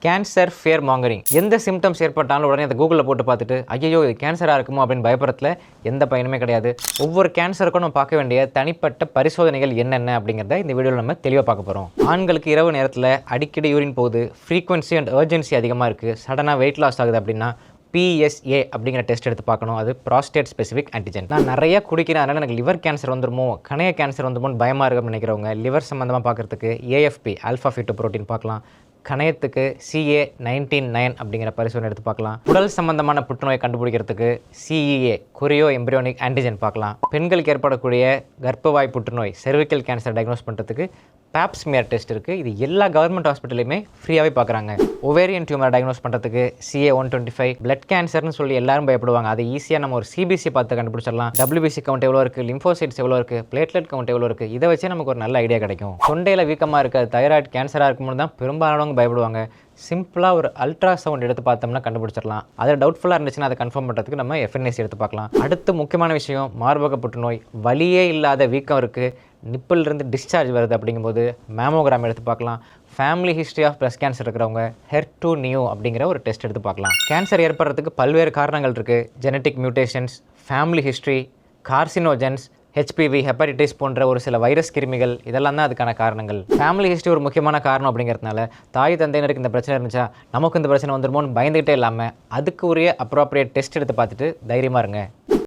Cancer fear mongering. எந்த symptoms ஏற்பட்டாலும் உடனே அதை கூகுளில் போட்டு பார்த்துட்டு ஐயோ இது கேன்சராக இருக்குமோ அப்படின்னு பயப்படுறதுல எந்த பயனுமே கிடையாது. ஒவ்வொரு கேன்சருக்கும் நம்ம பார்க்க வேண்டிய தனிப்பட்ட பரிசோதனைகள் என்னென்ன அப்படிங்கிறத இந்த வீடியோவில் நம்ம தெளிவாக பார்க்க போகிறோம். ஆண்களுக்கு இரவு நேரத்தில் அடிக்கடி யூரின் போகுது, ஃப்ரீக்வன்சி அண்ட் அர்ஜென்சி அதிகமாக இருக்குது, சடனாக வெயிட் லாஸ் ஆகுது அப்படின்னா PSA அப்படிங்கிற டெஸ்ட் எடுத்து பார்க்கணும். அது ப்ராஸ்டேட் ஸ்பெசிஃபிக் ஆன்டிஜன். நான் நிறைய குடிக்கிறேன், அதனால் எனக்கு லிவர் கேன்சர் வந்துருமோ, கணைய கேன்சர் வந்துருமோன்னு பயமாக இருக்குன்னு நினைக்கிறவங்க லிவர் சம்மந்தமாக பார்க்குறதுக்கு AFP ஆல்ஃபா ஃபீட்டோப்ரோட்டீன் பார்க்கலாம். கணையத்துக்கு CA19-9 அப்படிங்கிற பரிசோதனை எடுத்து பார்க்கலாம். உடல் சம்பந்தமான புற்றுநோய் கண்டுபிடிக்கிறதுக்கு CEA கொரியோ எம்பிரியோனிக் ஆன்டிஜன் பார்க்கலாம். பெண்களுக்கு ஏற்படக்கூடிய கர்ப்பவாய் புற்றுநோய் செர்விக்கல் கேன்சர் டயக்னோஸ் பண்ணுறதுக்கு பேப்ஸ்மியர் டெஸ்ட் இருக்குது. இது எல்லா கவர்மெண்ட் ஹாஸ்பிட்டலையுமே ஃப்ரீயாகவே பார்க்குறாங்க. ஒவேரியன் டியூமர் டயக்னோஸ் பண்ணுறதுக்கு CA125. பிளட் கேன்சர்னு சொல்லி எல்லாரும் பயப்படுவாங்க, அதை ஈஸியாக நம்ம ஒரு CBC பார்த்து கண்டுபிடிச்சிடலாம். WBC கவுண்ட் எவ்வளோ இருக்குது, லிம்போசைட்ஸ் எவ்வளோ இருக்குது, பிளேட்லெட் கவுண்ட் எவ்வளோ இருக்குது, இதை வச்சே நமக்கு ஒரு நல்ல ஐடியா கிடைக்கும். தொண்டையில் வீக்கமாக இருக்குது, தைராய்டு கேன்சராக இருக்கும்போது தான் பெரும்பாலானவங்க பயப்படுவாங்க. சிம்பிளாக ஒரு அல்ட்ராசவுண்ட் எடுத்து பார்த்தோம்னா கண்டுபிடிச்சிடலாம். அதில் டவுட்ஃபுல்லாக இருந்துச்சுன்னா அதை கன்ஃபார்ம் பண்ணுறதுக்கு நம்ம FNAC எடுத்து பார்க்கலாம். அடுத்து முக்கியமான விஷயம் மார்பக புற்றுநோய். வலியே இல்லாத வீக்கம் இருக்குது, நிப்பிலிருந்து டிஸ்சார்ஜ் வருது அப்படிங்கும்போது மேமோகிராம் எடுத்து பார்க்கலாம். Family history of breast cancer இருக்கிறவங்க HER2-neu அப்படிங்கிற ஒரு டெஸ்ட் எடுத்து பார்க்கலாம். கேன்சர் ஏற்படுறதுக்கு பல்வேறு காரணங்கள் இருக்குது. Genetic mutations, family history, carcinogens, HPV, hepatitis போன்ற ஒரு சில வைரஸ் கிருமிகள், இதெல்லாம் தான் அதுக்கான காரணங்கள். ஃபேமிலி ஹிஸ்ட்ரி ஒரு முக்கியமான காரணம் அப்படிங்கிறதுனால தாய் தந்தையினருக்கு இந்த பிரச்சனை இருந்துச்சா நமக்கு இந்த பிரச்சனை வந்துருமோன்னு பயந்துகிட்டே இல்லாமல் அதுக்கு உரிய அப்ராப்ரியேட் டெஸ்ட் எடுத்து பார்த்துட்டு தைரியமாக இருங்க.